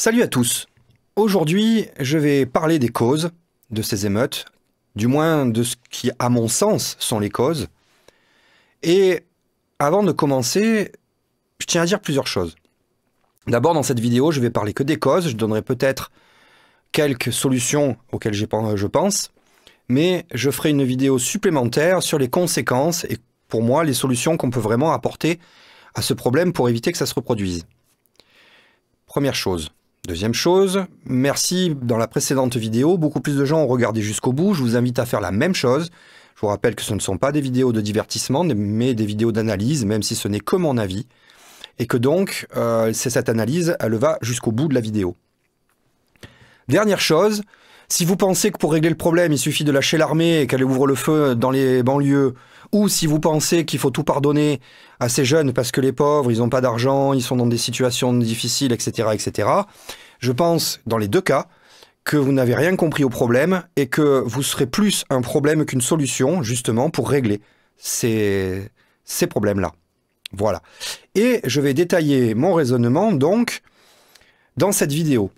Salut à tous. Aujourd'hui, je vais parler des causes de ces émeutes, du moins de ce qui, à mon sens, sont les causes. Et avant de commencer, je tiens à dire plusieurs choses. D'abord, dans cette vidéo, je vais parler que des causes. Je donnerai peut-être quelques solutions auxquelles je pense, mais je ferai une vidéo supplémentaire sur les conséquences et pour moi, les solutions qu'on peut vraiment apporter à ce problème pour éviter que ça se reproduise. Première chose. Deuxième chose, merci, dans la précédente vidéo, beaucoup plus de gens ont regardé jusqu'au bout. Je vous invite à faire la même chose. Je vous rappelle que ce ne sont pas des vidéos de divertissement, mais des vidéos d'analyse, même si ce n'est que mon avis. Et que donc, c'est cette analyse, elle va jusqu'au bout de la vidéo. Dernière chose, si vous pensez que pour régler le problème, il suffit de lâcher l'armée et qu'elle ouvre le feu dans les banlieues, ou si vous pensez qu'il faut tout pardonner à ces jeunes parce que les pauvres, ils n'ont pas d'argent, ils sont dans des situations difficiles, etc., etc., je pense, dans les deux cas, que vous n'avez rien compris au problème et que vous serez plus un problème qu'une solution, justement, pour régler ces problèmes-là. Voilà. Et je vais détailler mon raisonnement, donc, dans cette vidéo.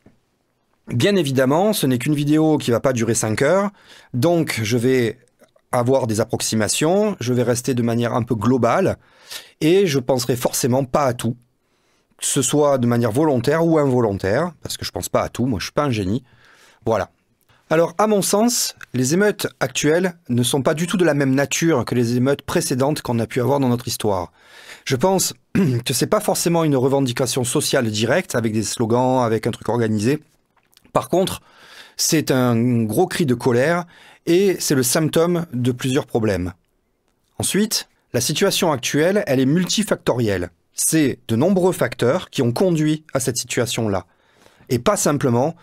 Bien évidemment, ce n'est qu'une vidéo qui ne va pas durer 5 heures, donc je vais avoir des approximations, je vais rester de manière un peu globale, et je ne penserai forcément pas à tout, que ce soit de manière volontaire ou involontaire, parce que je ne pense pas à tout, moi je ne suis pas un génie. Voilà. Alors, à mon sens, les émeutes actuelles ne sont pas du tout de la même nature que les émeutes précédentes qu'on a pu avoir dans notre histoire. Je pense que ce n'est pas forcément une revendication sociale directe, avec des slogans, avec un truc organisé. Par contre, c'est un gros cri de colère et c'est le symptôme de plusieurs problèmes. Ensuite, la situation actuelle, elle est multifactorielle. C'est de nombreux facteurs qui ont conduit à cette situation-là. Et pas simplement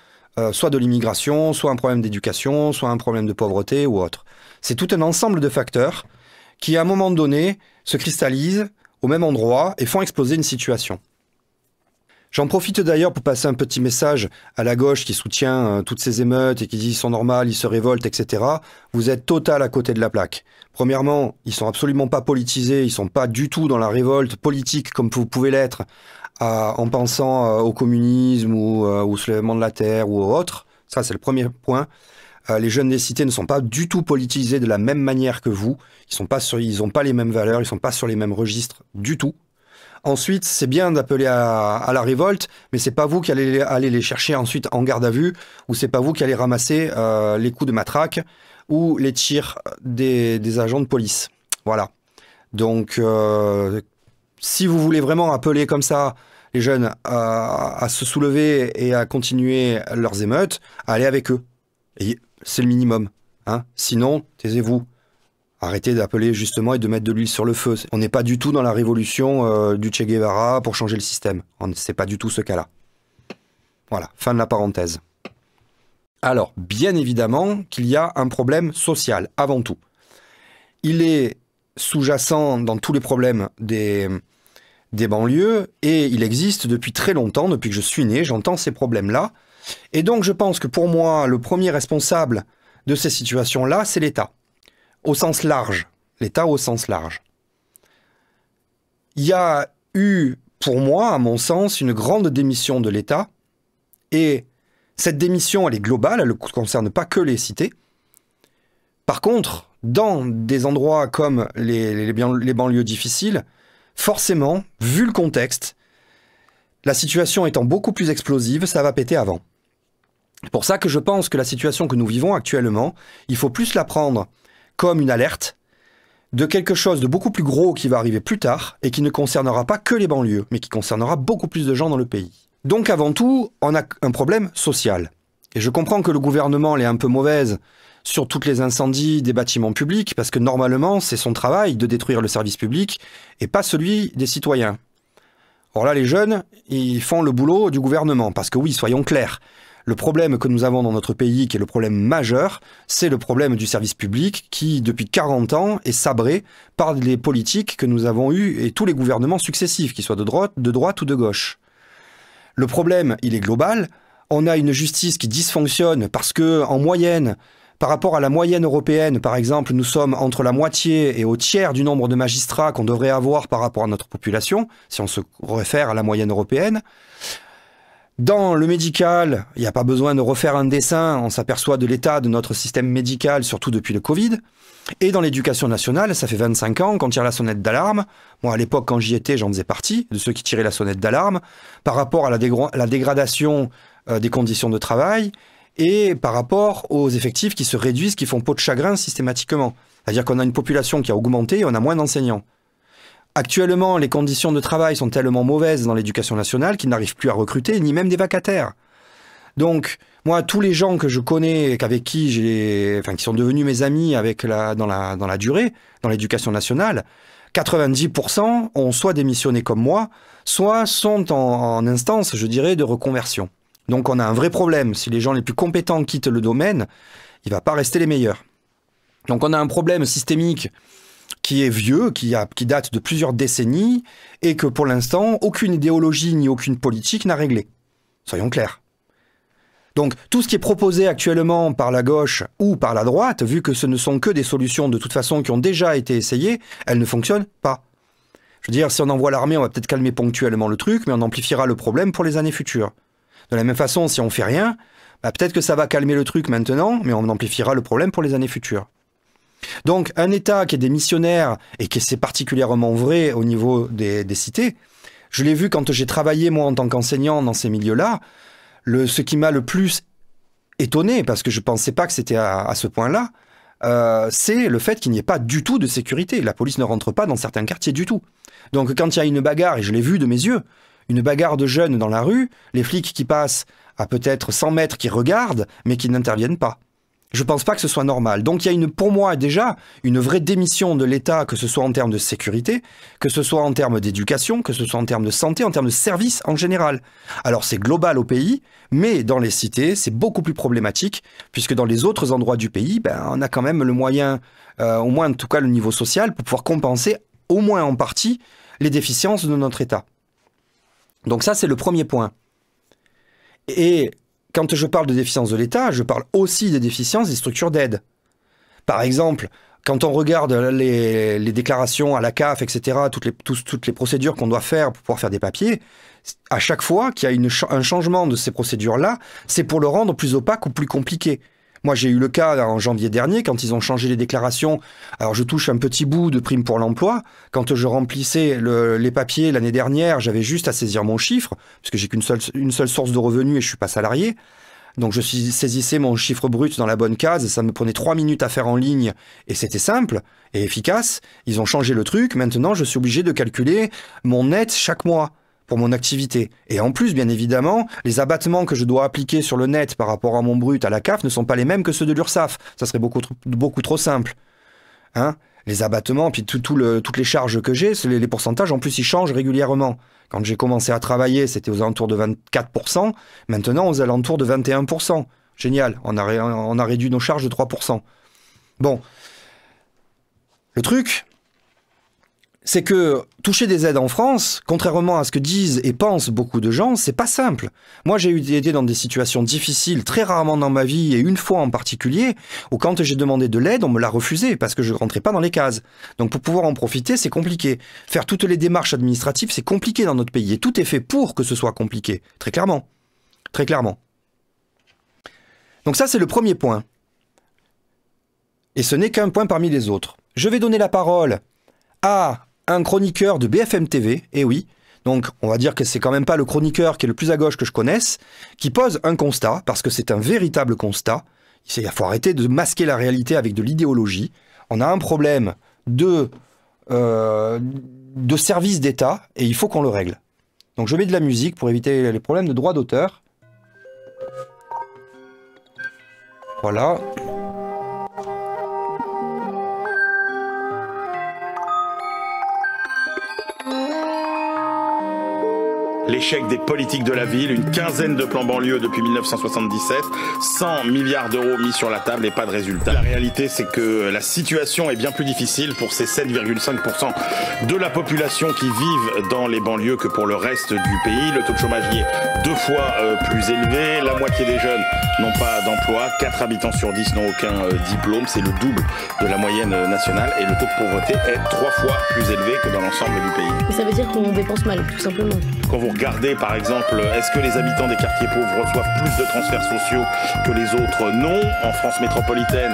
soit de l'immigration, soit un problème d'éducation, soit un problème de pauvreté ou autre. C'est tout un ensemble de facteurs qui, à un moment donné, se cristallisent au même endroit et font exploser une situation. J'en profite d'ailleurs pour passer un petit message à la gauche qui soutient toutes ces émeutes et qui dit qu'ils sont normales, ils se révoltent, etc. Vous êtes total à côté de la plaque. Premièrement, ils sont absolument pas politisés, ils sont pas du tout dans la révolte politique comme vous pouvez l'être en pensant au communisme ou au soulèvement de la terre ou autre. Ça, c'est le premier point. Les jeunes des cités ne sont pas du tout politisés de la même manière que vous. Ils n'ont pas les mêmes valeurs, ils sont pas sur les mêmes registres du tout. Ensuite, c'est bien d'appeler à la révolte, mais c'est pas vous qui allez aller les chercher ensuite en garde à vue, ou c'est pas vous qui allez ramasser les coups de matraque ou les tirs des agents de police. Voilà. Donc, si vous voulez vraiment appeler comme ça les jeunes à se soulever et à continuer leurs émeutes, allez avec eux. Et c'est le minimum. Hein. Sinon, taisez-vous. Arrêtez d'appeler justement et de mettre de l'huile sur le feu. On n'est pas du tout dans la révolution du Che Guevara pour changer le système. C'est pas du tout ce cas-là. Voilà, fin de la parenthèse. Alors, bien évidemment qu'il y a un problème social, avant tout. Il est sous-jacent dans tous les problèmes des banlieues et il existe depuis très longtemps, depuis que je suis né, j'entends ces problèmes-là. Et donc, je pense que pour moi, le premier responsable de ces situations-là, c'est l'État. Au sens large, l'État au sens large. Il y a eu, pour moi, à mon sens, une grande démission de l'État, et cette démission, elle est globale, elle ne concerne pas que les cités. Par contre, dans des endroits comme les banlieues difficiles, forcément, vu le contexte, la situation étant beaucoup plus explosive, ça va péter avant. C'est pour ça que je pense que la situation que nous vivons actuellement, il faut plus la prendre comme une alerte de quelque chose de beaucoup plus gros qui va arriver plus tard et qui ne concernera pas que les banlieues, mais qui concernera beaucoup plus de gens dans le pays. Donc avant tout, on a un problème social. Et je comprends que le gouvernement l'est un peu mauvaise sur toutes les incendies des bâtiments publics, parce que normalement, c'est son travail de détruire le service public et pas celui des citoyens. Or là, les jeunes, ils font le boulot du gouvernement, parce que oui, soyons clairs, le problème que nous avons dans notre pays, qui est le problème majeur, c'est le problème du service public qui, depuis 40 ans, est sabré par les politiques que nous avons eus et tous les gouvernements successifs, qu'ils soient de droite ou de gauche. Le problème, il est global. On a une justice qui dysfonctionne parce que, en moyenne, par rapport à la moyenne européenne, par exemple, nous sommes entre la moitié et au tiers du nombre de magistrats qu'on devrait avoir par rapport à notre population, si on se réfère à la moyenne européenne. Dans le médical, il n'y a pas besoin de refaire un dessin, on s'aperçoit de l'état de notre système médical, surtout depuis le Covid. Et dans l'éducation nationale, ça fait 25 ans qu'on tire la sonnette d'alarme. Moi, à l'époque, quand j'y étais, j'en faisais partie, de ceux qui tiraient la sonnette d'alarme, par rapport à la dégradation des conditions de travail et par rapport aux effectifs qui se réduisent, qui font peau de chagrin systématiquement. C'est-à-dire qu'on a une population qui a augmenté et on a moins d'enseignants. Actuellement, les conditions de travail sont tellement mauvaises dans l'éducation nationale qu'ils n'arrivent plus à recruter, ni même des vacataires. Donc, moi, tous les gens que je connais, avec qui qui sont devenus mes amis dans la durée, dans l'éducation nationale, 90% ont soit démissionné comme moi, soit sont en instance, je dirais, de reconversion. Donc, on a un vrai problème. Si les gens les plus compétents quittent le domaine, il ne va pas rester les meilleurs. Donc, on a un problème systémique qui est vieux, qui date de plusieurs décennies, et que pour l'instant, aucune idéologie ni aucune politique n'a réglé. Soyons clairs. Donc, tout ce qui est proposé actuellement par la gauche ou par la droite, vu que ce ne sont que des solutions de toute façon qui ont déjà été essayées, elles ne fonctionnent pas. Je veux dire, si on envoie l'armée, on va peut-être calmer ponctuellement le truc, mais on amplifiera le problème pour les années futures. De la même façon, si on fait rien, peut-être que ça va calmer le truc maintenant, mais on amplifiera le problème pour les années futures. Donc, un État qui est démissionnaire, et que c'est particulièrement vrai au niveau des cités, je l'ai vu quand j'ai travaillé, moi, en tant qu'enseignant dans ces milieux-là, ce qui m'a le plus étonné, parce que je ne pensais pas que c'était à ce point-là, c'est le fait qu'il n'y ait pas du tout de sécurité. La police ne rentre pas dans certains quartiers du tout. Donc, quand il y a une bagarre, et je l'ai vu de mes yeux, une bagarre de jeunes dans la rue, les flics qui passent à peut-être 100 mètres, qui regardent, mais qui n'interviennent pas. Je pense pas que ce soit normal. Donc il y a pour moi déjà une vraie démission de l'État, que ce soit en termes de sécurité, que ce soit en termes d'éducation, que ce soit en termes de santé, en termes de services en général. Alors c'est global au pays, mais dans les cités, c'est beaucoup plus problématique, puisque dans les autres endroits du pays, on a quand même le moyen, au moins en tout cas le niveau social, pour pouvoir compenser au moins en partie les déficiences de notre État. Donc ça c'est le premier point. Et quand je parle de déficience de l'État, je parle aussi des déficiences des structures d'aide. Par exemple, quand on regarde les déclarations à la CAF, etc., toutes les procédures qu'on doit faire pour pouvoir faire des papiers, à chaque fois qu'il y a un changement de ces procédures-là, c'est pour le rendre plus opaque ou plus compliqué. Moi, j'ai eu le cas en janvier dernier, quand ils ont changé les déclarations. Alors, je touche un petit bout de prime pour l'emploi. Quand je remplissais les papiers l'année dernière, j'avais juste à saisir mon chiffre, parce que j'ai qu'une seule source de revenus et je suis pas salarié. Donc, je saisissais mon chiffre brut dans la bonne case. Ça me prenait 3 minutes à faire en ligne et c'était simple et efficace. Ils ont changé le truc. Maintenant, je suis obligé de calculer mon net chaque mois pour mon activité. Et en plus, bien évidemment, les abattements que je dois appliquer sur le net par rapport à mon brut à la CAF ne sont pas les mêmes que ceux de l'URSSAF. Ça serait beaucoup trop simple. Hein? Les abattements, puis toutes les charges que j'ai, les pourcentages, en plus, ils changent régulièrement. Quand j'ai commencé à travailler, c'était aux alentours de 24%. Maintenant, aux alentours de 21%. Génial. On a réduit nos charges de 3%. Bon. Le truc, c'est que toucher des aides en France, contrairement à ce que disent et pensent beaucoup de gens, c'est pas simple. Moi, j'ai été dans des situations difficiles très rarement dans ma vie, et une fois en particulier, où quand j'ai demandé de l'aide, on me l'a refusé parce que je rentrais pas dans les cases. Donc pour pouvoir en profiter, c'est compliqué. Faire toutes les démarches administratives, c'est compliqué dans notre pays, et tout est fait pour que ce soit compliqué. Très clairement. Très clairement. Donc ça, c'est le premier point. Et ce n'est qu'un point parmi les autres. Je vais donner la parole à un chroniqueur de BFM TV, et oui, donc on va dire que c'est quand même pas le chroniqueur qui est le plus à gauche que je connaisse, qui pose un constat, parce que c'est un véritable constat. Il faut arrêter de masquer la réalité avec de l'idéologie. On a un problème de service d'État, et il faut qu'on le règle. Donc je mets de la musique pour éviter les problèmes de droit d'auteur. Voilà. L'échec des politiques de la ville, une quinzaine de plans banlieue depuis 1977, 100 milliards d'euros mis sur la table et pas de résultat. La réalité, c'est que la situation est bien plus difficile pour ces 7,5% de la population qui vivent dans les banlieues que pour le reste du pays. Le taux de chômage y est 2 fois plus élevé, la moitié des jeunes n'ont pas d'emploi, 4 habitants sur 10 n'ont aucun diplôme, c'est le double de la moyenne nationale, et le taux de pauvreté est 3 fois plus élevé que dans l'ensemble du pays. Mais ça veut dire qu'on dépense mal, tout simplement. Quand vous regardez par exemple, est-ce que les habitants des quartiers pauvres reçoivent plus de transferts sociaux que les autres? Non. En France métropolitaine,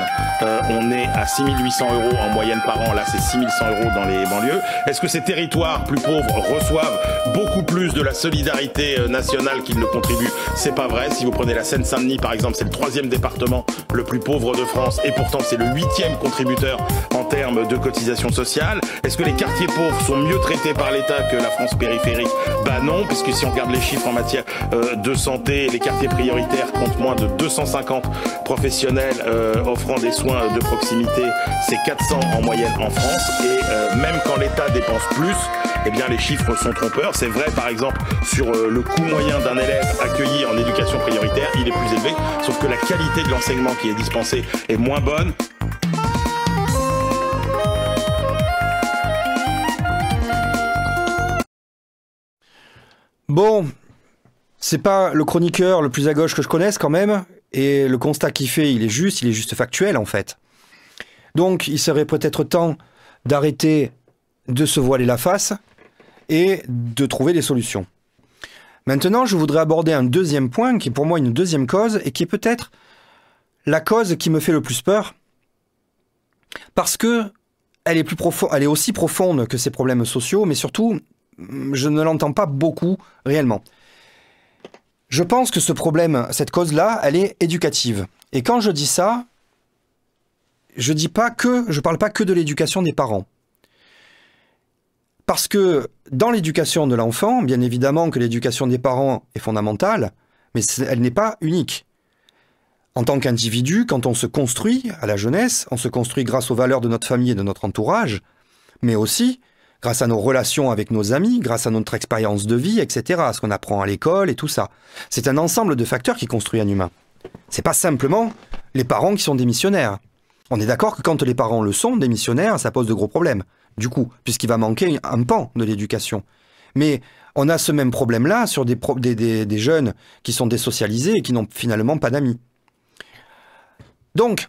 on est à 6 800 € en moyenne par an. Là, c'est 6 100 € dans les banlieues. Est-ce que ces territoires plus pauvres reçoivent beaucoup plus de la solidarité nationale qu'ils ne contribuent? C'est pas vrai. Si vous prenez la Seine-Saint-Denis, par exemple, c'est le 3e département le plus pauvre de France et pourtant c'est le 8e contributeur en termes de cotisation sociale. Est-ce que les quartiers pauvres sont mieux traités par l'État que la France périphérique? Bah non, puisque si on regarde les chiffres en matière de santé, les quartiers prioritaires comptent moins de 250 professionnels offrant des soins de proximité. C'est 400 en moyenne en France et même quand l'État dépense plus, eh bien les chiffres sont trompeurs. C'est vrai par exemple sur le coût moyen d'un élève accueilli en éducation prioritaire, il est plus élevé, sauf que la qualité de l'enseignement qui est dispensé est moins bonne. Bon, c'est pas le chroniqueur le plus à gauche que je connaisse quand même, et le constat qu'il fait, il est juste factuel en fait. Donc il serait peut-être temps d'arrêter de se voiler la face et de trouver des solutions. Maintenant, je voudrais aborder un deuxième point qui est pour moi une deuxième cause et qui est peut-être la cause qui me fait le plus peur parce que elle est aussi profonde que ces problèmes sociaux, mais surtout, je ne l'entends pas beaucoup réellement. Je pense que ce problème, cette cause-là, elle est éducative. Et quand je dis ça, je parle pas que de l'éducation des parents. Parce que dans l'éducation de l'enfant, bien évidemment que l'éducation des parents est fondamentale, mais elle n'est pas unique. En tant qu'individu, quand on se construit à la jeunesse, on se construit grâce aux valeurs de notre famille et de notre entourage, mais aussi grâce à nos relations avec nos amis, grâce à notre expérience de vie, etc., à ce qu'on apprend à l'école et tout ça. C'est un ensemble de facteurs qui construit un humain. C'est pas simplement les parents qui sont des missionnaires. On est d'accord que quand les parents le sont, des missionnaires, ça pose de gros problèmes, du coup, puisqu'il va manquer un pan de l'éducation. Mais on a ce même problème-là sur des jeunes qui sont désocialisés et qui n'ont finalement pas d'amis. Donc,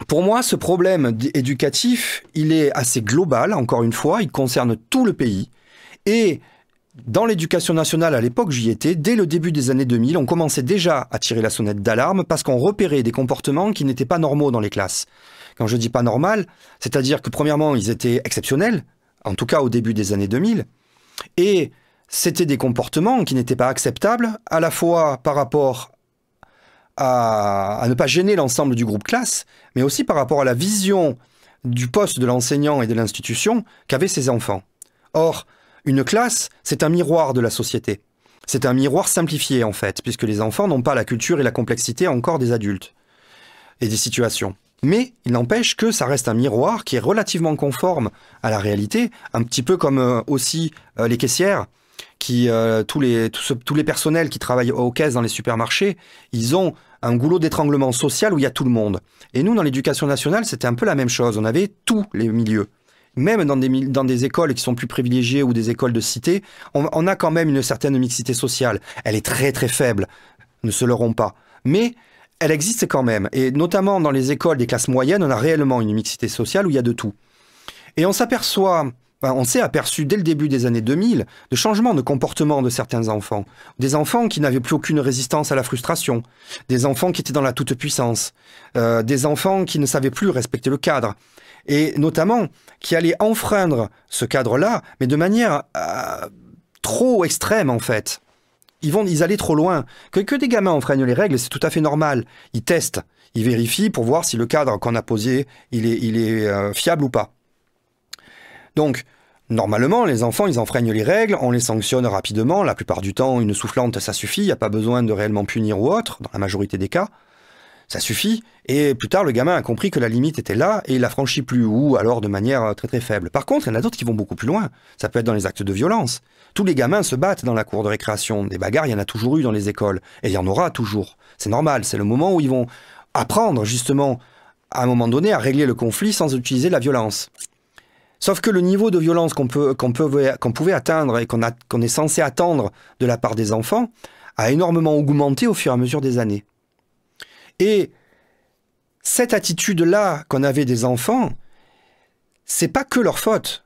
pour moi, ce problème éducatif, il est assez global, encore une fois, il concerne tout le pays. Et dans l'éducation nationale, à l'époque, j'y étais, dès le début des années 2000, on commençait déjà à tirer la sonnette d'alarme parce qu'on repérait des comportements qui n'étaient pas normaux dans les classes. Quand je dis pas normal, c'est-à-dire que premièrement, ils étaient exceptionnels, en tout cas au début des années 2000, et c'était des comportements qui n'étaient pas acceptables, à la fois par rapport à ne pas gêner l'ensemble du groupe classe, mais aussi par rapport à la vision du poste de l'enseignant et de l'institution qu'avaient ces enfants. Or, une classe, c'est un miroir de la société. C'est un miroir simplifié, en fait, puisque les enfants n'ont pas la culture et la complexité encore des adultes et des situations. Mais il n'empêche que ça reste un miroir qui est relativement conforme à la réalité, un petit peu comme aussi les caissières, tous les personnels qui travaillent aux caisses dans les supermarchés, ils ont un goulot d'étranglement social où il y a tout le monde. Et nous, dans l'éducation nationale, c'était un peu la même chose. On avait tous les milieux. Même dans des écoles qui sont plus privilégiées ou des écoles de cité, on a quand même une certaine mixité sociale. Elle est très très faible, ne se leurrons pas. Mais elle existe quand même. Et notamment dans les écoles des classes moyennes, on a réellement une mixité sociale où il y a de tout. Et on s'est aperçu dès le début des années 2000 de changements de comportement de certains enfants. Des enfants qui n'avaient plus aucune résistance à la frustration. Des enfants qui étaient dans la toute-puissance. Des enfants qui ne savaient plus respecter le cadre. Et notamment qui allaient enfreindre ce cadre-là, mais de manière trop extrême en fait. Ils allaient trop loin. Que des gamins enfreignent les règles, c'est tout à fait normal. Ils testent, ils vérifient pour voir si le cadre qu'on a posé, il est fiable ou pas. Donc, normalement, les enfants, ils enfreignent les règles, on les sanctionne rapidement. La plupart du temps, une soufflante, ça suffit. Il n'y a pas besoin de réellement punir ou autre, dans la majorité des cas. Ça suffit. Et plus tard, le gamin a compris que la limite était là et il la franchit plus, ou alors de manière très très faible. Par contre, il y en a d'autres qui vont beaucoup plus loin. Ça peut être dans les actes de violence. Tous les gamins se battent dans la cour de récréation. Des bagarres, il y en a toujours eu dans les écoles. Et il y en aura toujours. C'est normal. C'est le moment où ils vont apprendre, justement, à un moment donné, à régler le conflit sans utiliser la violence. Sauf que le niveau de violence qu'on pouvait atteindre et qu'on est censé attendre de la part des enfants a énormément augmenté au fur et à mesure des années. Et cette attitude-là qu'on avait des enfants, c'est pas que leur faute.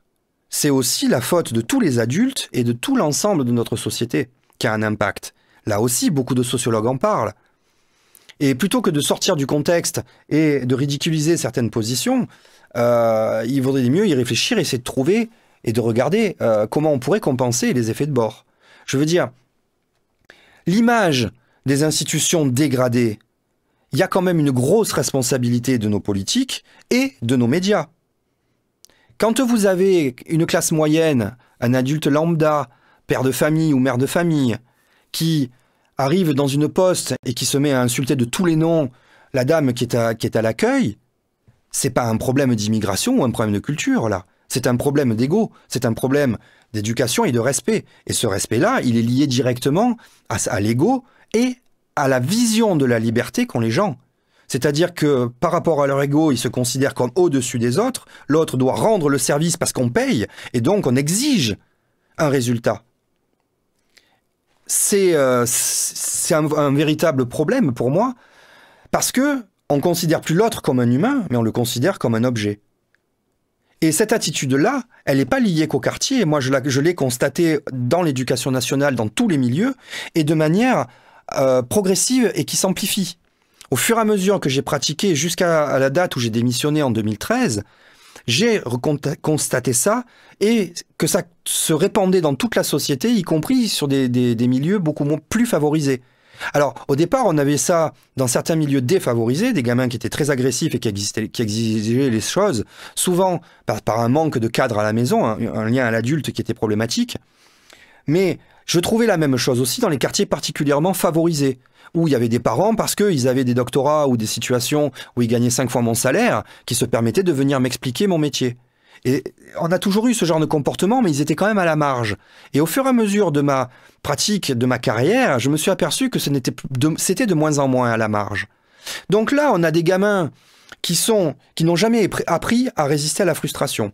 c'est aussi la faute de tous les adultes et de tout l'ensemble de notre société qui a un impact. Là aussi, beaucoup de sociologues en parlent. Et plutôt que de sortir du contexte et de ridiculiser certaines positions, il vaudrait mieux y réfléchir et essayer de trouver et de regarder comment on pourrait compenser les effets de bord. Je veux dire, l'image des institutions dégradées, il y a quand même une grosse responsabilité de nos politiques et de nos médias. Quand vous avez une classe moyenne, un adulte lambda, père de famille ou mère de famille, qui arrive dans une poste et qui se met à insulter de tous les noms la dame qui est à l'accueil, c'est pas un problème d'immigration ou un problème de culture, là. C'est un problème d'ego, c'est un problème d'éducation et de respect. Et ce respect-là, il est lié directement à l'ego et à la vision de la liberté qu'ont les gens. C'est-à-dire que par rapport à leur ego, ils se considèrent comme au-dessus des autres, l'autre doit rendre le service parce qu'on paye, et donc on exige un résultat. C'est un véritable problème pour moi, parce que on considère plus l'autre comme un humain, mais on le considère comme un objet. Et cette attitude-là, elle n'est pas liée qu'au quartier. Moi, je l'ai constatée dans l'éducation nationale, dans tous les milieux, et de manière progressive et qui s'amplifie. Au fur et à mesure que j'ai pratiqué jusqu'à la date où j'ai démissionné en 2013, j'ai constaté ça et que ça se répandait dans toute la société, y compris sur des milieux beaucoup plus favorisés. Alors, au départ, on avait ça dans certains milieux défavorisés, des gamins qui étaient très agressifs et qui exigeaient les choses, souvent par un manque de cadre à la maison, un lien à l'adulte qui était problématique. Mais je trouvais la même chose aussi dans les quartiers particulièrement favorisés, où il y avait des parents, parce qu'ils avaient des doctorats ou des situations où ils gagnaient 5 fois mon salaire, qui se permettaient de venir m'expliquer mon métier. Et on a toujours eu ce genre de comportement, mais ils étaient quand même à la marge. Et au fur et à mesure de ma pratique, de ma carrière, je me suis aperçu que c'était de moins en moins à la marge. Donc là, on a des gamins qui n'ont jamais appris à résister à la frustration,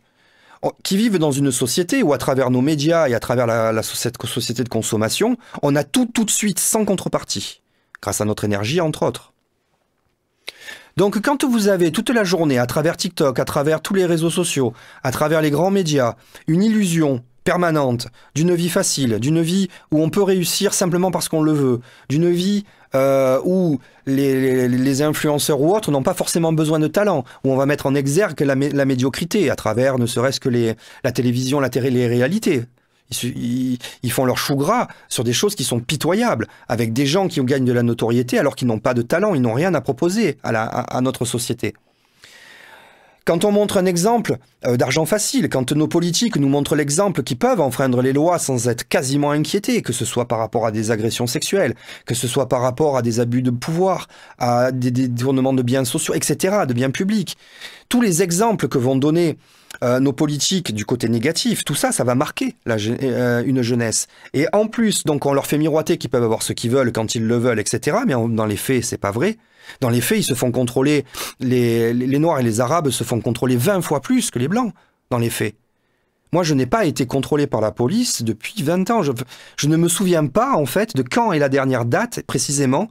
qui vivent dans une société où, à travers nos médias et à travers cette société de consommation, on a tout de suite, sans contrepartie, grâce à notre énergie, entre autres. Donc quand vous avez toute la journée, à travers TikTok, à travers tous les réseaux sociaux, à travers les grands médias, une illusion permanente d'une vie facile, d'une vie où on peut réussir simplement parce qu'on le veut, d'une vie où les influenceurs ou autres n'ont pas forcément besoin de talent, où on va mettre en exergue la médiocrité à travers ne serait-ce que la télévision, les réalités. Ils font leur chou gras sur des choses qui sont pitoyables, avec des gens qui gagnent de la notoriété alors qu'ils n'ont pas de talent, ils n'ont rien à proposer à notre société. Quand on montre un exemple d'argent facile, quand nos politiques nous montrent l'exemple qu'ils peuvent enfreindre les lois sans être quasiment inquiétés, que ce soit par rapport à des agressions sexuelles, que ce soit par rapport à des abus de pouvoir, à des détournements de biens sociaux, etc., de biens publics, tous les exemples que vont donner nos politiques du côté négatif, tout ça, ça va marquer une jeunesse. Et en plus, donc, on leur fait miroiter qu'ils peuvent avoir ce qu'ils veulent quand ils le veulent, etc. Mais dans les faits, c'est pas vrai. Dans les faits, ils se font contrôler, les Noirs et les Arabes se font contrôler 20 fois plus que les Blancs, dans les faits. Moi, je n'ai pas été contrôlé par la police depuis 20 ans. Je ne me souviens pas, en fait, de quand est la dernière date, précisément,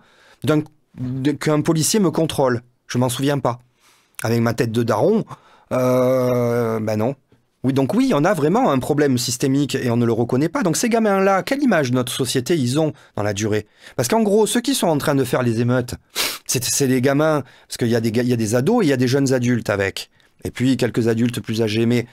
qu'un policier me contrôle. Je m'en souviens pas. Avec ma tête de daron, ben non. Oui, donc oui, on a vraiment un problème systémique et on ne le reconnaît pas. Donc ces gamins-là, quelle image de notre société ils ont dans la durée? Parce qu'en gros, ceux qui sont en train de faire les émeutes, c'est des gamins, parce qu'il y a des ados et il y a des jeunes adultes avec. Et puis quelques adultes plus âgés. Mais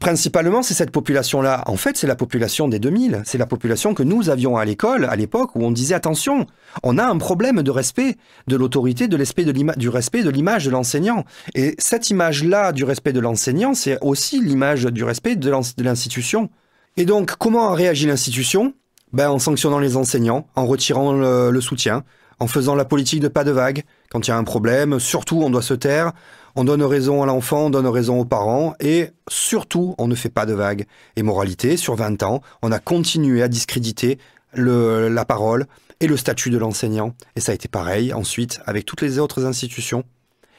principalement, c'est cette population-là. En fait, c'est la population des 2000. C'est la population que nous avions à l'école, à l'époque, où on disait, attention, on a un problème de respect de l'autorité, du respect de l'image de l'enseignant. Et cette image-là du respect de l'enseignant, c'est aussi l'image du respect de l'institution. Et donc, comment a réagi l'institution? En sanctionnant les enseignants, en retirant le soutien, en faisant la politique de pas de vague. Quand il y a un problème, surtout, on doit se taire. On donne raison à l'enfant, on donne raison aux parents, et surtout, on ne fait pas de vagues. Et moralité, sur 20 ans, on a continué à discréditer la parole et le statut de l'enseignant. Et ça a été pareil, ensuite, avec toutes les autres institutions.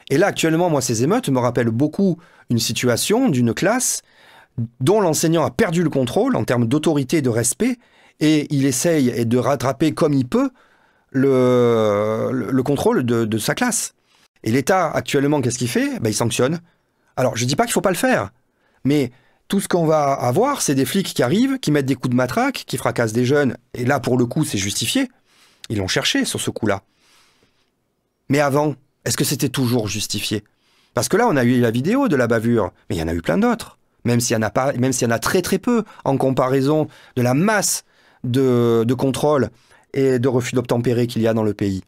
Et là, actuellement, moi, ces émeutes me rappellent beaucoup une situation d'une classe dont l'enseignant a perdu le contrôle en termes d'autorité et de respect, et il essaye de rattraper comme il peut le contrôle de sa classe. Et l'État, actuellement, qu'est-ce qu'il fait? Il sanctionne. Alors, je ne dis pas qu'il ne faut pas le faire, mais tout ce qu'on va avoir, c'est des flics qui arrivent, qui mettent des coups de matraque, qui fracassent des jeunes. Et là, pour le coup, c'est justifié. Ils l'ont cherché sur ce coup-là. Mais avant, est-ce que c'était toujours justifié? Parce que là, on a eu la vidéo de la bavure, mais il y en a eu plein d'autres. Même s'il y en a pas, même s'il y en a très très peu en comparaison de la masse de contrôles et de refus d'obtempérer qu'il y a dans le pays.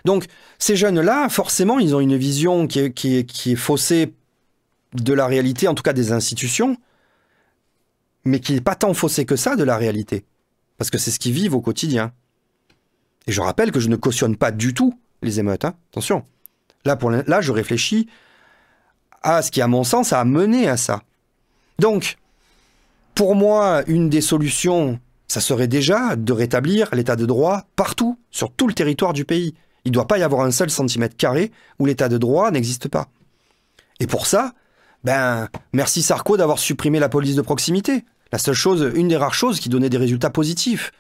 Donc, ces jeunes-là, forcément, ils ont une vision qui est faussée de la réalité, en tout cas des institutions, mais qui n'est pas tant faussée que ça de la réalité. Parce que c'est ce qu'ils vivent au quotidien. Et je rappelle que je ne cautionne pas du tout les émeutes, hein. Attention. Là, je réfléchis à ce qui, à mon sens, a mené à ça. Donc, pour moi, une des solutions, ça serait déjà de rétablir l'état de droit partout, sur tout le territoire du pays. Il ne doit pas y avoir un seul centimètre carré où l'état de droit n'existe pas. Et pour ça, merci Sarko d'avoir supprimé la police de proximité. La seule chose, une des rares choses qui donnait des résultats positifs.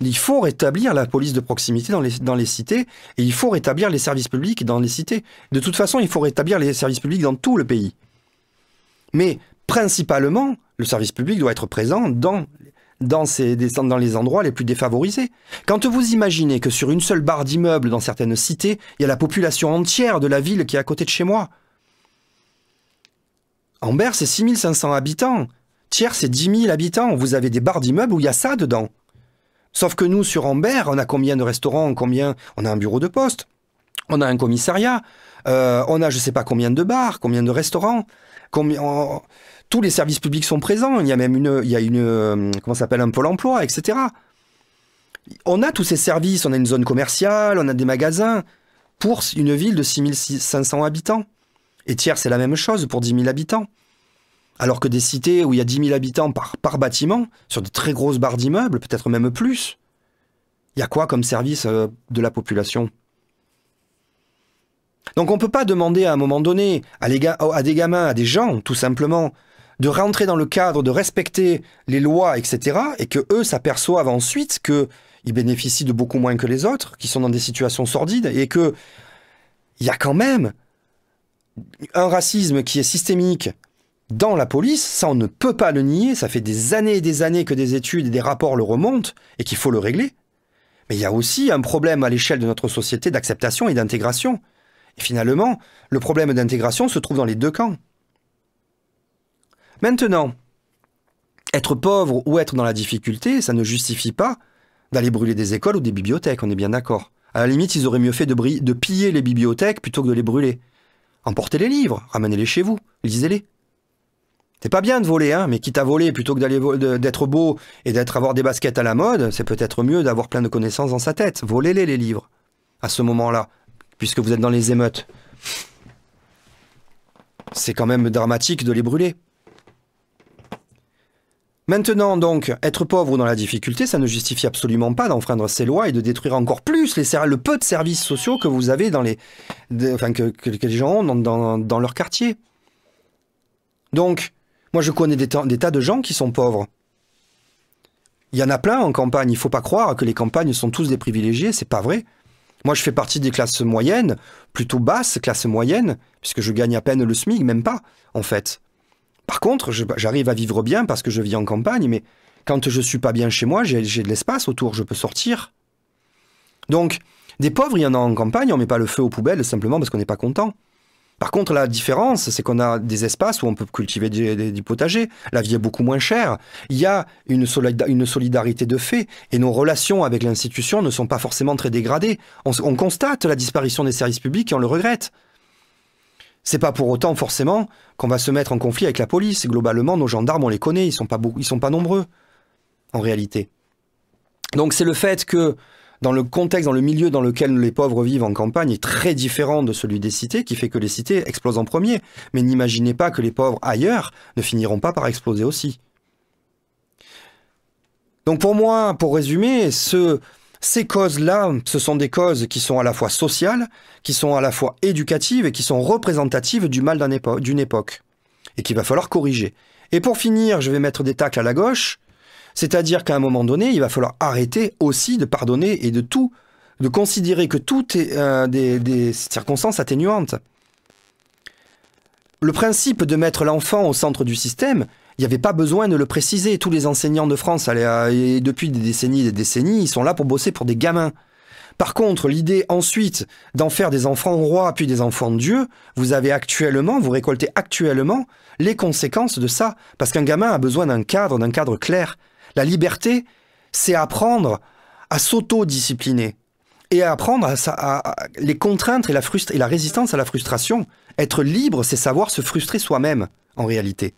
Il faut rétablir la police de proximité dans les cités et il faut rétablir les services publics dans les cités. De toute façon, il faut rétablir les services publics dans tout le pays. Mais principalement, le service public doit être présent dans les endroits les plus défavorisés. Quand vous imaginez que sur une seule barre d'immeubles dans certaines cités, il y a la population entière de la ville qui est à côté de chez moi. Ambert, c'est 6500 habitants. Thiers, c'est 10 000 habitants. Vous avez des barres d'immeubles où il y a ça dedans. Sauf que nous, sur Ambert, on a combien de restaurants, on a un bureau de poste, on a un commissariat, on a je sais pas combien de bars, combien de restaurants, tous les services publics sont présents, il y a même comment ça s'appelle, un pôle emploi, etc. On a tous ces services, on a une zone commerciale, on a des magasins, pour une ville de 6500 habitants. Et Thiers, c'est la même chose pour 10 000 habitants. Alors que des cités où il y a 10 000 habitants par bâtiment, sur de très grosses barres d'immeubles, peut-être même plus, il y a quoi comme service de la population? Donc on ne peut pas demander à un moment donné à des gamins, à des gens, tout simplement, de rentrer dans le cadre, de respecter les lois, etc., et que eux s'aperçoivent ensuite qu'ils bénéficient de beaucoup moins que les autres, qui sont dans des situations sordides, et qu'il y a quand même un racisme qui est systémique dans la police, ça on ne peut pas le nier, ça fait des années et des années que des études et des rapports le remontent et qu'il faut le régler. Mais il y a aussi un problème à l'échelle de notre société d'acceptation et d'intégration. Et finalement, le problème d'intégration se trouve dans les deux camps. Maintenant, être pauvre ou être dans la difficulté, ça ne justifie pas d'aller brûler des écoles ou des bibliothèques, on est bien d'accord. À la limite, ils auraient mieux fait de piller les bibliothèques plutôt que de les brûler. Emportez les livres, ramenez-les chez vous, lisez-les. C'est pas bien de voler, hein, mais quitte à voler, plutôt que d'être beau et avoir des baskets à la mode, c'est peut-être mieux d'avoir plein de connaissances dans sa tête. Volez-les, les livres, à ce moment-là, puisque vous êtes dans les émeutes. C'est quand même dramatique de les brûler. Maintenant, donc, être pauvre ou dans la difficulté, ça ne justifie absolument pas d'enfreindre ces lois et de détruire encore plus le peu de services sociaux que vous avez que les gens ont dans leur quartier. Donc, moi, je connais des tas de gens qui sont pauvres. Il y en a plein en campagne. Il ne faut pas croire que les campagnes sont tous des privilégiés. C'est pas vrai. Moi, je fais partie des classes moyennes, plutôt basses, classes moyennes, puisque je gagne à peine le SMIC, même pas, en fait. Par contre, j'arrive à vivre bien parce que je vis en campagne, mais quand je suis pas bien chez moi, j'ai de l'espace autour, je peux sortir. Donc, des pauvres, il y en a en campagne, on met pas le feu aux poubelles simplement parce qu'on n'est pas content. Par contre, la différence, c'est qu'on a des espaces où on peut cultiver du potager. La vie est beaucoup moins chère. Il y a une solidarité de fait et nos relations avec l'institution ne sont pas forcément très dégradées. On constate la disparition des services publics et on le regrette. C'est pas pour autant forcément qu'on va se mettre en conflit avec la police. Globalement, nos gendarmes, on les connaît, ils sont pas nombreux, en réalité. Donc c'est le fait que dans le contexte, dans le milieu dans lequel les pauvres vivent en campagne est très différent de celui des cités, qui fait que les cités explosent en premier. Mais n'imaginez pas que les pauvres ailleurs ne finiront pas par exploser aussi. Donc pour moi, pour résumer, ces causes-là, ce sont des causes qui sont à la fois sociales, qui sont à la fois éducatives et qui sont représentatives du mal d'une époque. Et qu'il va falloir corriger. Et pour finir, je vais mettre des tacles à la gauche. C'est-à-dire qu'à un moment donné, il va falloir arrêter aussi de pardonner et de considérer que tout est des circonstances atténuantes. le principe de mettre l'enfant au centre du système, il n'y avait pas besoin de le préciser. Tous les enseignants de France, et depuis des décennies, ils sont là pour bosser pour des gamins. Par contre, l'idée ensuite d'en faire des enfants rois puis des enfants de Dieu, vous récoltez actuellement les conséquences de ça. Parce qu'un gamin a besoin d'un cadre clair. La liberté, c'est apprendre à s'auto-discipliner et à apprendre les contraintes et la résistance à la frustration. Être libre, c'est savoir se frustrer soi-même, en réalité.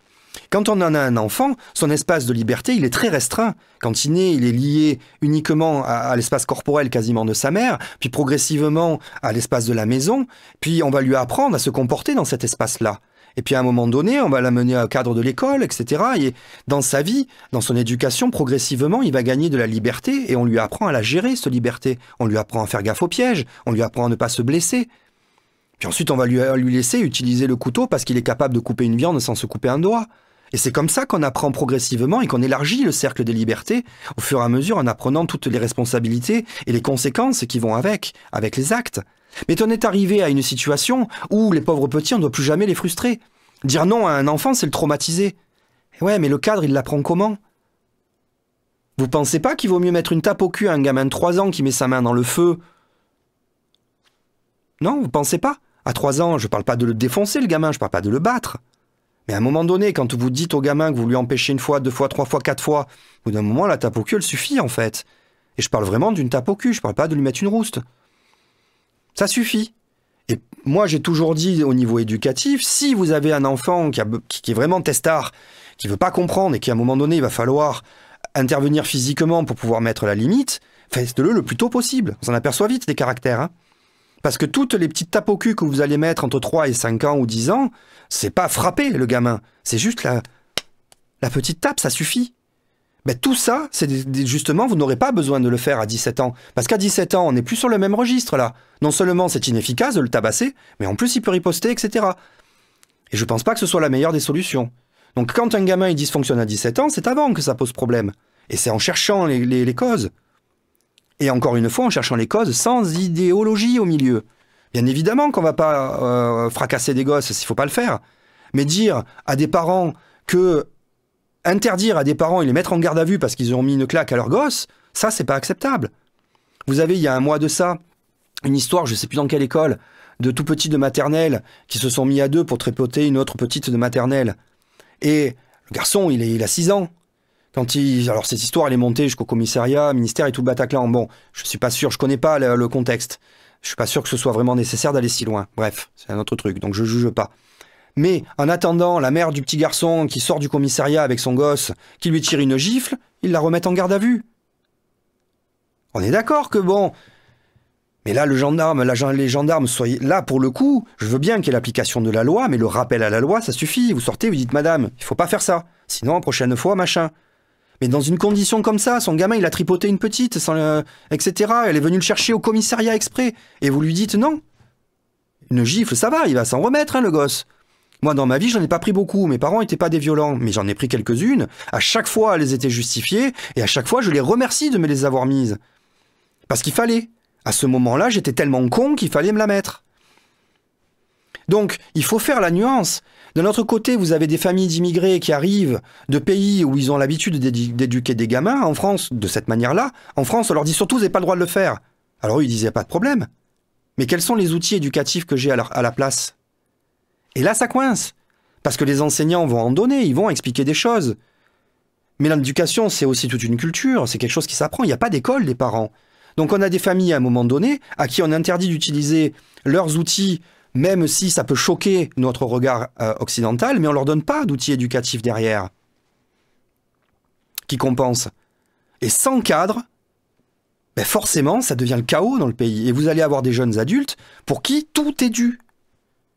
Quand on en a un enfant, son espace de liberté, il est très restreint. Quand il naît, il est lié uniquement à l'espace corporel quasiment de sa mère, puis progressivement à l'espace de la maison, puis on va lui apprendre à se comporter dans cet espace-là. Et puis à un moment donné, on va l'amener au cadre de l'école, etc. Et dans sa vie, dans son éducation, progressivement, il va gagner de la liberté et on lui apprend à la gérer, cette liberté. On lui apprend à faire gaffe aux pièges, on lui apprend à ne pas se blesser. Puis ensuite, on va lui laisser utiliser le couteau parce qu'il est capable de couper une viande sans se couper un doigt. Et c'est comme ça qu'on apprend progressivement et qu'on élargit le cercle des libertés au fur et à mesure en apprenant toutes les responsabilités et les conséquences qui vont avec les actes. Mais on est arrivé à une situation où les pauvres petits, on ne doit plus jamais les frustrer. Dire non à un enfant, c'est le traumatiser. Et ouais, mais le cadre, il l'apprend comment? Vous pensez pas qu'il vaut mieux mettre une tape au cul à un gamin de 3 ans qui met sa main dans le feu? Non, vous pensez pas? À 3 ans, je parle pas de le défoncer, le gamin, je parle pas de le battre. Mais à un moment donné, quand vous dites au gamin que vous lui empêchez 1 fois, 2 fois, 3 fois, 4 fois, au bout d'un moment, la tape au cul, elle suffit, en fait. Et je parle vraiment d'une tape au cul, je parle pas de lui mettre une rouste. Ça suffit. Et moi, j'ai toujours dit au niveau éducatif, si vous avez un enfant qui est vraiment testard, qui veut pas comprendre et qu'à un moment donné, il va falloir intervenir physiquement pour pouvoir mettre la limite, faites-le le plus tôt possible. On s'en aperçoit vite des caractères, hein. Parce que toutes les petites tapes au cul que vous allez mettre entre 3 et 5 ans ou 10 ans, c'est pas frapper le gamin. C'est juste la petite tape, ça suffit. Ben, tout ça, justement, vous n'aurez pas besoin de le faire à 17 ans. Parce qu'à 17 ans, on n'est plus sur le même registre, là. Non seulement c'est inefficace de le tabasser, mais en plus il peut riposter, etc. Et je pense pas que ce soit la meilleure des solutions. Donc quand un gamin il dysfonctionne à 17 ans, c'est avant que ça pose problème. Et c'est en cherchant les causes. Et encore une fois, en cherchant les causes sans idéologie au milieu. Bien évidemment qu'on va pas fracasser des gosses, s'il faut pas le faire. Mais dire à des parents interdire à des parents et les mettre en garde à vue parce qu'ils ont mis une claque à leur gosse, ça, c'est pas acceptable. Vous avez, il y a un mois de ça, une histoire, je sais plus dans quelle école, de tout petits de maternelle qui se sont mis à deux pour tripoter une autre petite de maternelle. Et le garçon, il a 6 ans. Alors cette histoire, elle est montée jusqu'au commissariat, ministère et tout le Bataclan. Bon, je suis pas sûr, je connais pas le contexte. Je suis pas sûr que ce soit vraiment nécessaire d'aller si loin. Bref, c'est un autre truc, donc je juge pas. Mais en attendant, la mère du petit garçon qui sort du commissariat avec son gosse, qui lui tire une gifle, ils la remettent en garde à vue. On est d'accord que bon... Mais là, les gendarmes, soyez là pour le coup, je veux bien qu'il y ait l'application de la loi, mais le rappel à la loi, ça suffit. Vous sortez, vous dites, madame, il faut pas faire ça. Sinon, la prochaine fois, machin. Mais dans une condition comme ça, son gamin, il a tripoté une petite, etc. Elle est venue le chercher au commissariat exprès. Et vous lui dites non. Une gifle, ça va, il va s'en remettre, hein, le gosse. Moi, dans ma vie, j'en ai pas pris beaucoup. Mes parents étaient pas des violents, mais j'en ai pris quelques-unes. À chaque fois, elles étaient justifiées, et à chaque fois, je les remercie de me les avoir mises. Parce qu'il fallait. À ce moment-là, j'étais tellement con qu'il fallait me la mettre. Donc, il faut faire la nuance. De l'autre côté, vous avez des familles d'immigrés qui arrivent de pays où ils ont l'habitude d'éduquer des gamins. En France, de cette manière-là, en France, on leur dit surtout, vous n'avez pas le droit de le faire. Alors eux, ils disaient, pas de problème. Mais quels sont les outils éducatifs que j'ai à la place? Et là, ça coince. Parce que les enseignants vont en donner, ils vont expliquer des choses. Mais l'éducation, c'est aussi toute une culture, c'est quelque chose qui s'apprend. Il n'y a pas d'école des parents. Donc on a des familles à un moment donné à qui on interdit d'utiliser leurs outils, même si ça peut choquer notre regard occidental, mais on ne leur donne pas d'outils éducatifs derrière qui compensent. Et sans cadre, ben forcément, ça devient le chaos dans le pays. Et vous allez avoir des jeunes adultes pour qui tout est dû.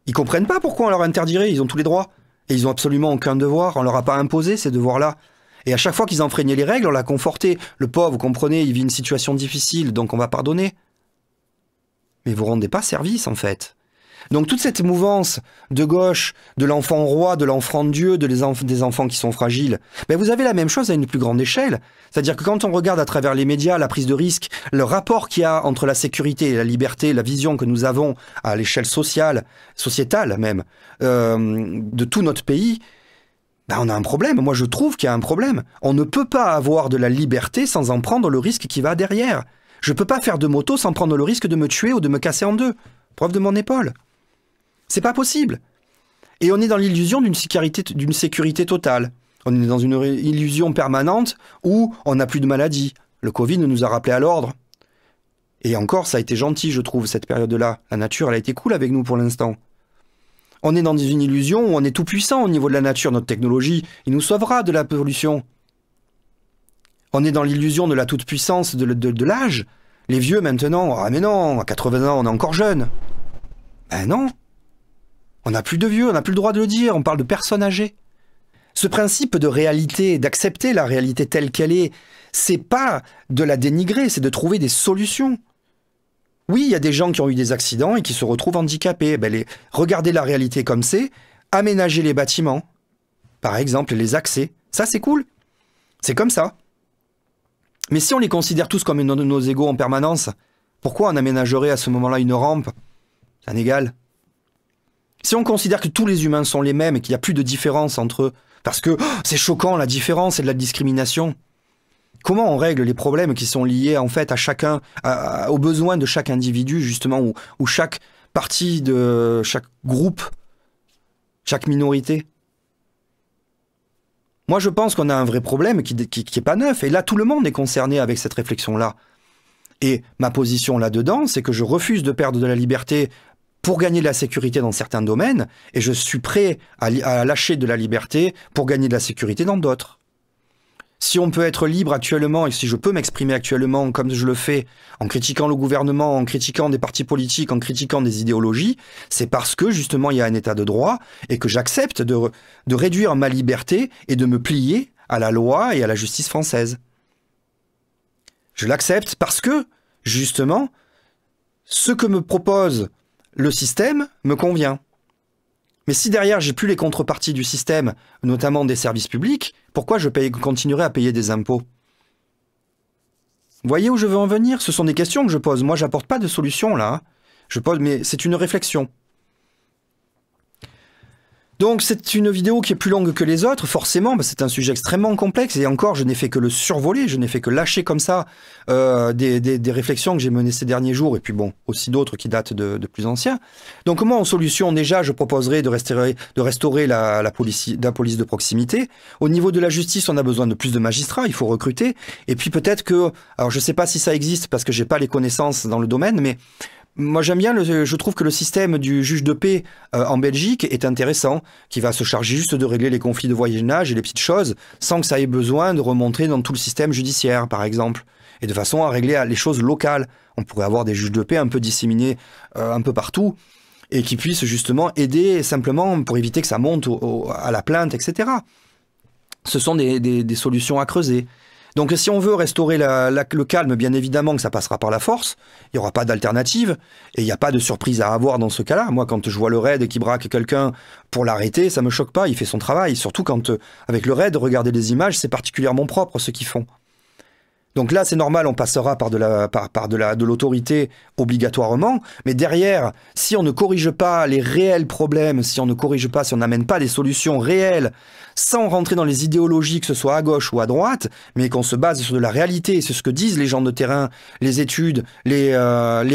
Ils ne comprennent pas pourquoi on leur interdirait, ils ont tous les droits. Et ils n'ont absolument aucun devoir, on ne leur a pas imposé ces devoirs-là. Et à chaque fois qu'ils enfreignaient les règles, on l'a conforté. Le pauvre, vous comprenez, il vit une situation difficile, donc on va pardonner. Mais vous ne rendez pas service, en fait. Donc toute cette mouvance de gauche, de l'enfant roi, de l'enfant Dieu, des enfants qui sont fragiles, ben vous avez la même chose à une plus grande échelle. C'est-à-dire que quand on regarde à travers les médias la prise de risque, le rapport qu'il y a entre la sécurité et la liberté, la vision que nous avons à l'échelle sociale, sociétale même, de tout notre pays, ben on a un problème. Moi je trouve qu'il y a un problème. On ne peut pas avoir de la liberté sans en prendre le risque qui va derrière. Je ne peux pas faire de moto sans prendre le risque de me tuer ou de me casser en deux. Preuve de mon épaule. C'est pas possible. Et on est dans l'illusion d'une sécurité totale. On est dans une illusion permanente où on n'a plus de maladie. Le Covid nous a rappelé à l'ordre. Et encore, ça a été gentil, je trouve, cette période-là. La nature, elle a été cool avec nous pour l'instant. On est dans une illusion où on est tout puissant au niveau de la nature. Notre technologie, il nous sauvera de la pollution. On est dans l'illusion de la toute-puissance de l'âge. Les vieux maintenant, ah mais non, à 80 ans, on est encore jeune. Ben non. On n'a plus de vieux, on n'a plus le droit de le dire, on parle de personnes âgées. Ce principe de réalité, d'accepter la réalité telle qu'elle est, c'est pas de la dénigrer, c'est de trouver des solutions. Oui, il y a des gens qui ont eu des accidents et qui se retrouvent handicapés. Ben regardez la réalité comme c'est, aménager les bâtiments, par exemple, les accès, ça c'est cool. C'est comme ça. Mais si on les considère tous comme nos égaux en permanence, pourquoi on aménagerait à ce moment-là une rampe? C'est un égal. Si on considère que tous les humains sont les mêmes et qu'il n'y a plus de différence entre eux, parce que c'est choquant la différence et de la discrimination, comment on règle les problèmes qui sont liés en fait à chacun, aux besoins de chaque individu justement, ou chaque partie de chaque groupe, chaque minorité? Moi je pense qu'on a un vrai problème qui est pas neuf, et là tout le monde est concerné avec cette réflexion-là. Et ma position là-dedans, c'est que je refuse de perdre de la liberté pour gagner de la sécurité dans certains domaines, et je suis prêt à lâcher de la liberté pour gagner de la sécurité dans d'autres. Si on peut être libre actuellement, et si je peux m'exprimer actuellement comme je le fais, en critiquant le gouvernement, en critiquant des partis politiques, en critiquant des idéologies, c'est parce que justement il y a un état de droit, et que j'accepte de réduire ma liberté et de me plier à la loi et à la justice française. Je l'accepte parce que, justement, ce que me propose le système me convient. Mais si derrière j'ai plus les contreparties du système, notamment des services publics, pourquoi je continuerai à payer des impôts? Vous voyez où je veux en venir? Ce sont des questions que je pose. Moi, j'apporte pas de solution là. Je pose, mais c'est une réflexion. Donc c'est une vidéo qui est plus longue que les autres, forcément, c'est un sujet extrêmement complexe, et encore, je n'ai fait que le survoler, je n'ai fait que lâcher comme ça des réflexions que j'ai menées ces derniers jours, et puis bon, aussi d'autres qui datent de plus anciens. Donc moi, en solution, déjà, je proposerais de restaurer la police de proximité. Au niveau de la justice, on a besoin de plus de magistrats, il faut recruter, et puis peut-être que, alors je sais pas si ça existe, parce que j'ai pas les connaissances dans le domaine, mais moi j'aime bien, je trouve que le système du juge de paix en Belgique est intéressant, qui va se charger juste de régler les conflits de voisinage et les petites choses, sans que ça ait besoin de remontrer dans tout le système judiciaire, par exemple, et de façon à régler les choses locales. On pourrait avoir des juges de paix un peu disséminés un peu partout, et qui puissent justement aider simplement pour éviter que ça monte à la plainte, etc. Ce sont des solutions à creuser. Donc si on veut restaurer le calme, bien évidemment que ça passera par la force, il n'y aura pas d'alternative, et il n'y a pas de surprise à avoir dans ce cas-là. Moi, quand je vois le raid qui braque quelqu'un pour l'arrêter, ça me choque pas, il fait son travail. Surtout quand, avec le raid, regardez les images, c'est particulièrement propre ce qu'ils font. Donc là, c'est normal, on passera par de l'autorité obligatoirement, mais derrière, si on ne corrige pas les réels problèmes, si on ne corrige pas, si on n'amène pas des solutions réelles, sans rentrer dans les idéologies, que ce soit à gauche ou à droite, mais qu'on se base sur de la réalité, c'est ce que disent les gens de terrain, les études, les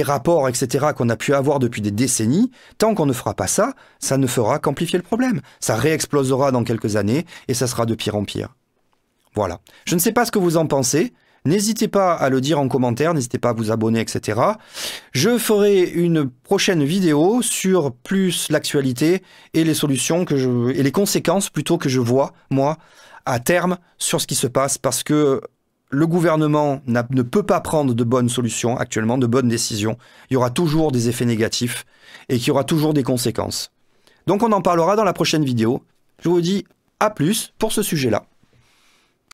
rapports, etc., qu'on a pu avoir depuis des décennies, tant qu'on ne fera pas ça, ça ne fera qu'amplifier le problème. Ça réexplosera dans quelques années, et ça sera de pire en pire. Voilà. Je ne sais pas ce que vous en pensez. N'hésitez pas à le dire en commentaire, n'hésitez pas à vous abonner, etc. Je ferai une prochaine vidéo sur plus l'actualité et les solutions et les conséquences plutôt que je vois, moi, à terme, sur ce qui se passe, parce que le gouvernement ne peut pas prendre de bonnes solutions actuellement, de bonnes décisions. Il y aura toujours des effets négatifs et qu'il y aura toujours des conséquences. Donc on en parlera dans la prochaine vidéo. Je vous dis à plus pour ce sujet-là.